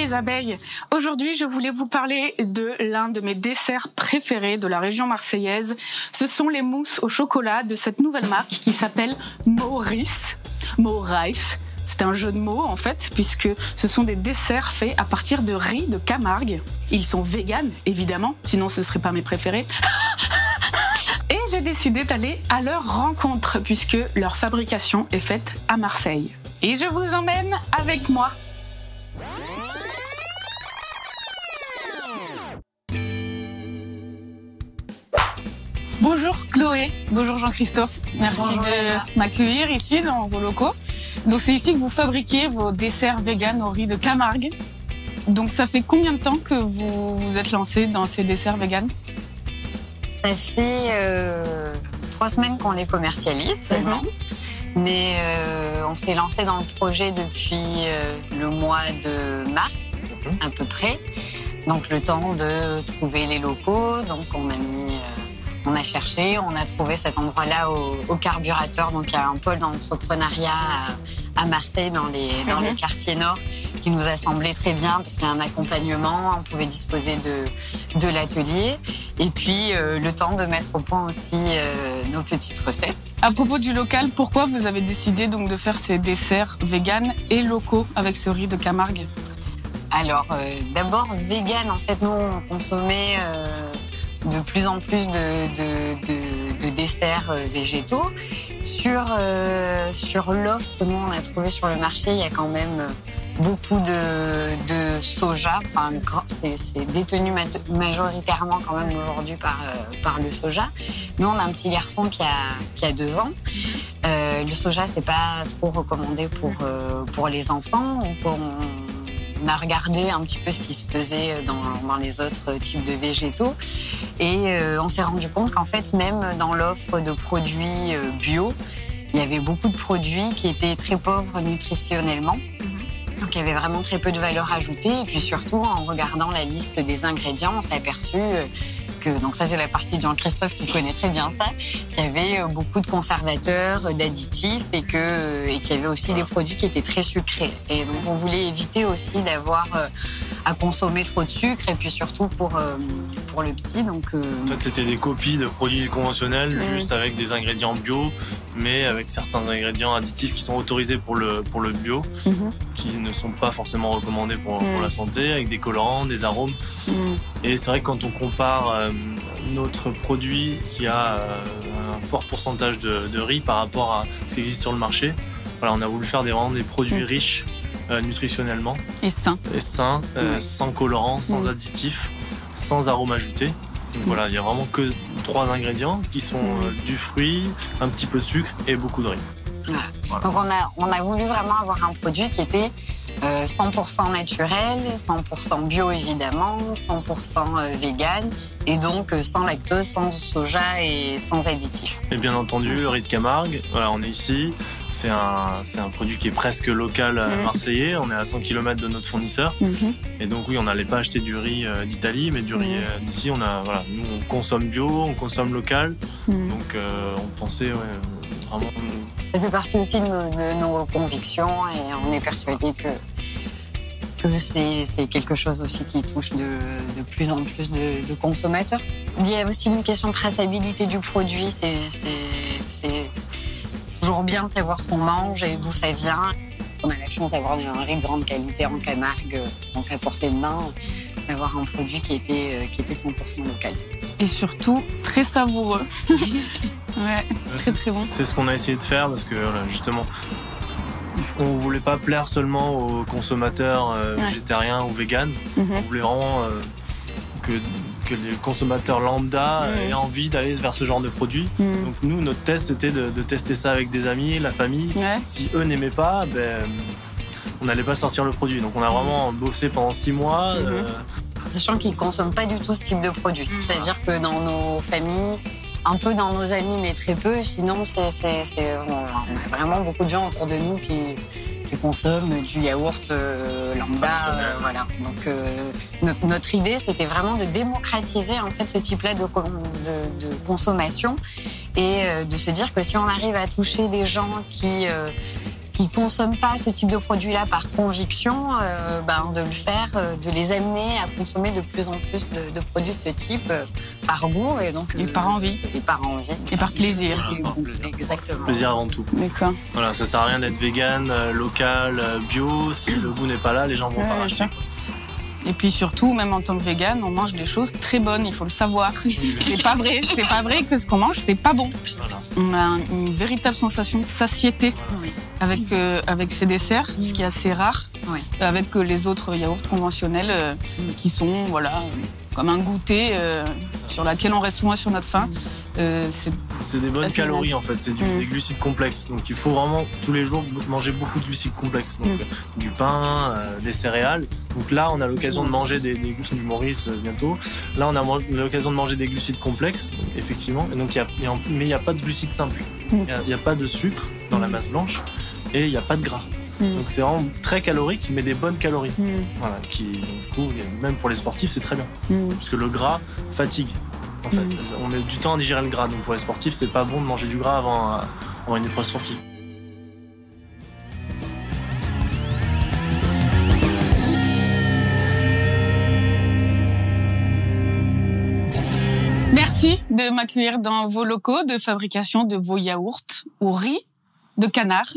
les abeilles. Aujourd'hui, je voulais vous parler de l'un de mes desserts préférés de la région marseillaise. Ce sont les mousses au chocolat de cette nouvelle marque qui s'appelle Maurice. C'est un jeu de mots en fait, puisque ce sont des desserts faits à partir de riz de Camargue. Ils sont véganes, évidemment, sinon ce ne seraient pas mes préférés. Et j'ai décidé d'aller à leur rencontre, puisque leur fabrication est faite à Marseille. Et je vous emmène avec moi. Bonjour Chloé, bonjour Jean-Christophe. Merci de m'accueillir ici dans vos locaux. Donc c'est ici que vous fabriquez vos desserts véganes au riz de Camargue. Donc ça fait combien de temps que vous vous êtes lancé dans ces desserts véganes? Ça fait 3 semaines qu'on les commercialise seulement. Mais on s'est lancé dans le projet depuis le mois de mars, à peu près. Donc le temps de trouver les locaux. Donc on a cherché, on a trouvé cet endroit-là au Carburateur. Donc il y a un pôle d'entrepreneuriat à Marseille, dans les quartiers nord, qui nous a semblé très bien parce qu'il y a un accompagnement, on pouvait disposer de l'atelier. Et puis le temps de mettre au point aussi nos petites recettes. À propos du local, pourquoi vous avez décidé donc de faire ces desserts véganes et locaux avec ce riz de Camargue? Alors d'abord vegan, en fait nous on consommait de plus en plus de desserts végétaux. Sur l'offre que nous on a trouvée sur le marché, il y a quand même beaucoup de soja. Enfin, c'est détenu majoritairement quand même aujourd'hui par le soja. Nous, on a un petit garçon qui a 2 ans. Le soja, c'est pas trop recommandé pour les enfants. Donc on a regardé un petit peu ce qui se faisait dans les autres types de végétaux. Et on s'est rendu compte qu'en fait, même dans l'offre de produits bio, il y avait beaucoup de produits qui étaient très pauvres nutritionnellement. Donc il y avait vraiment très peu de valeur ajoutée. Et puis surtout, en regardant la liste des ingrédients, on s'est aperçu que, donc ça c'est la partie de Jean-Christophe qui connaît très bien ça, qu'il y avait beaucoup de conservateurs, d'additifs et qu'il y avait aussi des produits qui étaient très sucrés. Et donc on voulait éviter aussi d'avoir à consommer trop de sucre et puis surtout pour le petit. Donc, En fait, c'était des copies de produits conventionnels, juste avec des ingrédients bio, mais avec certains ingrédients additifs qui sont autorisés pour le bio, qui ne sont pas forcément recommandés pour la santé, avec des collants, des arômes. Et c'est vrai que quand on compare notre produit qui a un fort pourcentage de riz par rapport à ce qui existe sur le marché, voilà, on a voulu faire vraiment des produits riches nutritionnellement. Et sains. Sans colorants, sans additifs, sans arômes ajoutés. Donc voilà, il n'y a vraiment que 3 ingrédients qui sont du fruit, un petit peu de sucre et beaucoup de riz. Voilà. Donc on a voulu vraiment avoir un produit qui était 100% naturel, 100% bio évidemment, 100% vegan et donc sans lactose, sans soja et sans additifs. Et bien entendu, le riz de Camargue, voilà, on est ici. C'est un produit qui est presque local marseillais. On est à 100 km de notre fournisseur. Et donc oui, on n'allait pas acheter du riz d'Italie, mais du riz d'ici. Nous, on consomme bio, on consomme local. Donc on pensait vraiment... Ça fait partie aussi de nos convictions et on est persuadé que c'est quelque chose aussi qui touche de plus en plus de consommateurs. Il y a aussi une question de traçabilité du produit. C'est toujours bien de savoir ce qu'on mange et d'où ça vient. On a la chance d'avoir un riz de grande qualité en Camargue, donc à portée de main, d'avoir un produit qui était 100% local. Et surtout, très savoureux. Très bon. C'est ce qu'on a essayé de faire parce que justement, on ne voulait pas plaire seulement aux consommateurs végétariens ou véganes. On voulait vraiment que les consommateurs lambda aient envie d'aller vers ce genre de produit. Donc nous, notre test, c'était de tester ça avec des amis, la famille. Si eux n'aimaient pas, on n'allait pas sortir le produit. Donc on a vraiment bossé pendant 6 mois. Sachant qu'ils ne consomment pas du tout ce type de produit. C'est-à-dire que dans nos familles, un peu dans nos amis, mais très peu. Sinon, on a vraiment beaucoup de gens autour de nous qui consomment du yaourt lambda. Voilà. Donc, notre idée, c'était vraiment de démocratiser en fait ce type-là de consommation et de se dire que si on arrive à toucher des gens qui qui consomment pas ce type de produit-là par conviction, de le faire, de les amener à consommer de plus en plus de produits de ce type par goût et donc par envie. Et par envie. Et par plaisir. Voilà, par plaisir. Exactement. Plaisir avant tout. D'accord. Voilà, ça sert à rien d'être vegan, local, bio. Si le goût n'est pas là, les gens vont pas racheter. Et puis surtout, même en tant que végane, on mange des choses très bonnes, il faut le savoir. C'est pas vrai que ce qu'on mange, c'est pas bon. Voilà. On a une véritable sensation de satiété avec ces desserts, ce qui est assez rare, avec les autres yaourts conventionnels qui sont comme un goûter sur laquelle on reste souvent sur notre faim. C'est des bonnes calories en fait, c'est des glucides complexes. Donc il faut vraiment tous les jours manger beaucoup de glucides complexes. Donc du pain, des céréales. Donc là on a l'occasion de manger des glucides du Maurice bientôt. Là on a l'occasion de manger des glucides complexes, donc, effectivement. Et donc mais il n'y a pas de glucides simples. Il n'y a pas de sucre dans la masse blanche et il n'y a pas de gras. Donc c'est vraiment très calorique, mais des bonnes calories. Voilà, donc, du coup, même pour les sportifs, c'est très bien. Parce que le gras fatigue. En fait, on met du temps à digérer le gras. Donc pour les sportifs, c'est pas bon de manger du gras avant une épreuve sportive. Merci de m'accueillir dans vos locaux de fabrication de vos yaourts au riz de canard.